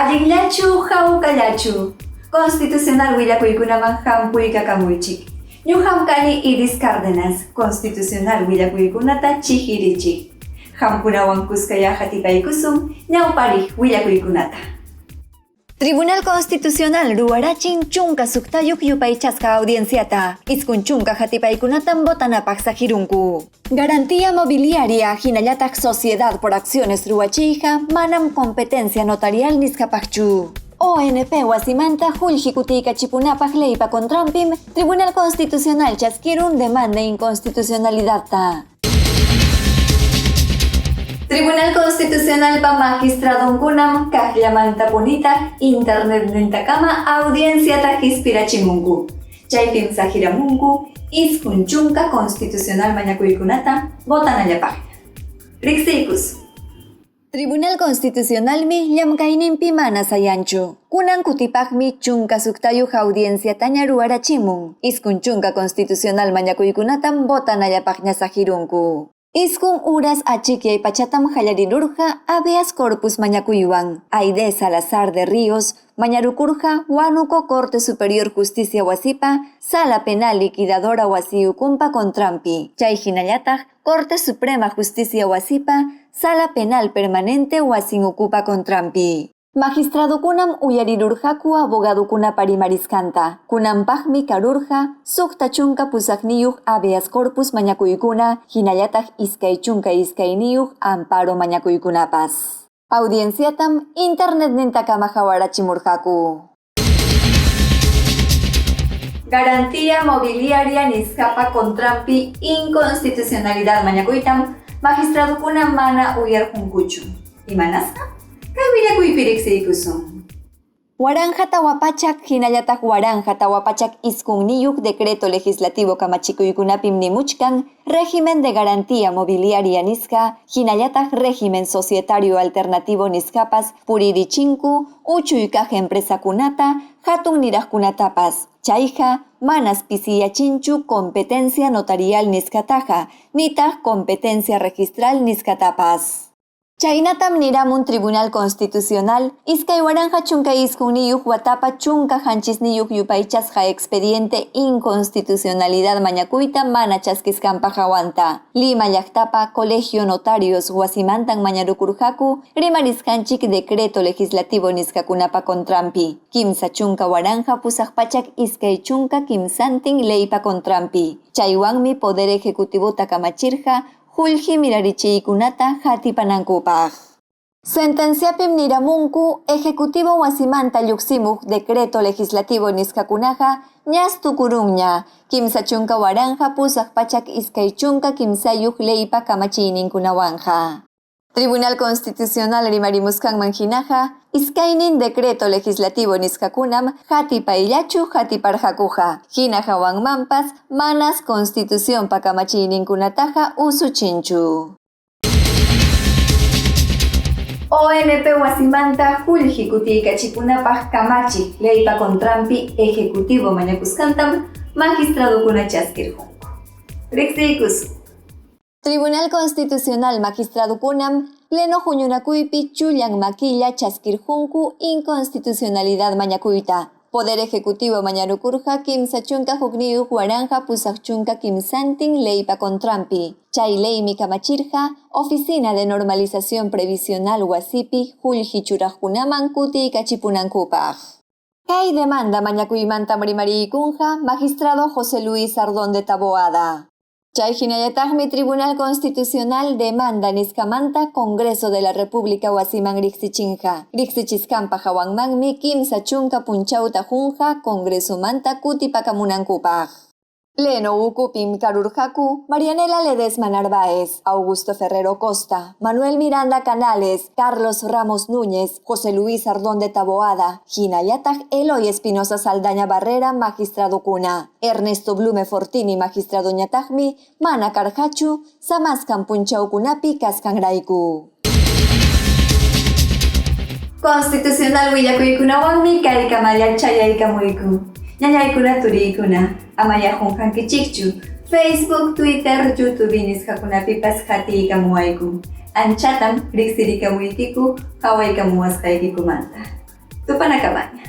Allinllachu hawkallachu Constitucional willakuykunaman hampuykakamuychik. Ñuqam kani Iris Cárdenas, Constitucional willakuykunata chihirichik. Hampunawan kuskaya hatipaykusun ñawpariq willakuykunata. Tribunal Constitucional ruwarachin chunka suktayuq yupaychasqa audienciata. Iskun chunka hatipaykunatan botanapaq saqirunku. Garantía mobiliaria hinallataq Sociedad por Acciones ruwachiyqa manam competencia notarial nisqapaqchu. ONP wasimanta qullqikutiykachipunapaq leypa contrampim Tribunal Constitucional chaskirun demanda inconstitucionalidadta. Tribunal Constitucional pa magistradunkunam kaqllamanta punita internet nintakama audienciata hispirachimunku. Chaypim saqiramunku iskun chunka constitucional mañakuykunata botanallapaqña. Riqsiykus. Tribunal Constitucionalmi llamkayninpi mana sayanchu. Kunan kutipaqmi chunka suktayuq audienciataña ruwarachimun. Iskun chunka constitucional mañakuykunatam botanallapaqña saqirunku. Iskun uras achikyay pachatam hallarinurqa habeas corpus mañakuywan. Aide Salazar de Ríos mañarukurqa Huánuco Corte Superior Justicia wasipa Sala Penal Liquidadora wasiyukunpa contrampi. Chay hinallataq Corte Suprema Justicia wasipa Sala Penal Permanente wasinkupa contrampi. Magistradokunam uyarirurqaku abogadokuna parimarisqanta. Kunanpaqmi karurqa suqta chunka pusaqniyuq habeas corpus mañakuykuna hinallataq iskay chunka iskayniyuq amparo mañakuykunapas. Audienciatam internet nintakama hawarachimurqaku. Garantía mobiliaria nisqapa contrampi inconstitucionalidad mañakuytam magistradokuna mana uyarqunkuchu. Imanasqa? Waranja Tawapachak hinallataq Waranja Tawapachak iskunniyuq decreto legislativo kamachikuykunapim nimuchkan régimen de garantía mobiliaria nisqa hinallataq régimen societario alternativo nisqapas puririchinku uchuykaq empresakunata hatun niraqkunatapas. Chayqa manas pisiyachinchu competencia notarial nisqataqa nitaq competencia registral nisqatapas. Chaynatam niramun Tribunal Constitucional iskay waranja chunka iskunniyuq watapa chunka hanchisniyuq yupaychasqa expediente inconstitucionalidad mañakuyta mana chaskisqanpaq hawanta. Lima llaqtapa Colegio Notarios wasimantan mañarukurqaku rimarisqanchik decreto legislativo nisqakunapa contrampi. Kimsa chunka waranja pusaqpachak iskay chunka kimsantin leypa contrampi. Chaywanmi Poder Ejecutivota kamachirqa Julji mirarichiykunata hatipanankupaq. Sentenciapim niramunku Ejecutivo wasimanta lluqsimuq decreto legislativo nisqakunaqa ñastukurunña. Kimsa chunka waranja pusaqpachak iskay chunka kimsayuq leypa kamachiyninkunawanja. Tribunal Constitucional rimarimusqanman hinaqa iskaynin decreto legislativo nisqakunam hatipayllachu hatiparqakuqa. Hina hawanmanpas manas constitucionpa kamachiyninkunataqa usuchinchu. ONP wasimanta qullqikutiykachipunapaq kamachiq leypa contrampi ejecutivo mañakusqantam magistradokuna chaskirqunku. Riqsiykus. Tribunal Constitucional magistradokunam pleno huñunakuypi chullan maquilla chaskirqunku inconstitucionalidad mañakuyta. Poder Ejecutivo mañarukurqa kimsa chunka hukniyuq waranja pusaq chunka kimsantin leypa contrampi. Chay leymi kamachirqa Oficina de Normalización Previsional wasipi qullqi churaqkunaman kutiykachipunankupaq. Kay demanda mañakuymantam rimariykunqa magistrado José Luis Ardón de Taboada. Chay hinallataqmi Tribunal Constitucional demanda nisqamanta Congreso de la República wasiman riqsichinqa. Riqsichisqanpaq hawanmanmi kimsa chunka punchawta hunqa Congresomanta kutipakamunankupaq. Pleno ukupim karurqaku Marianela Ledesma Narváez, Augusto Ferrero Costa, Manuel Miranda Canales, Carlos Ramos Núñez, José Luis Ardón de Taboada, hinallataq Eloy Espinosa Saldaña Barrera magistradokuna, Ernesto Blume Fortini magistradoñataqmi mana karqachu samasqan punchawkunapi kasqanrayku. Constitucional willakuykunawanmi kaykamallachayaykamuyku. Ñañaykuna turiykuna, amayajunqankichikchu, Facebook, Twitter, YouTube nisqakunapipas hatiykamuwayku. Anchatam riqsirikamuykiku hawaykamuwasqaykikumanta. Tupanakamaña.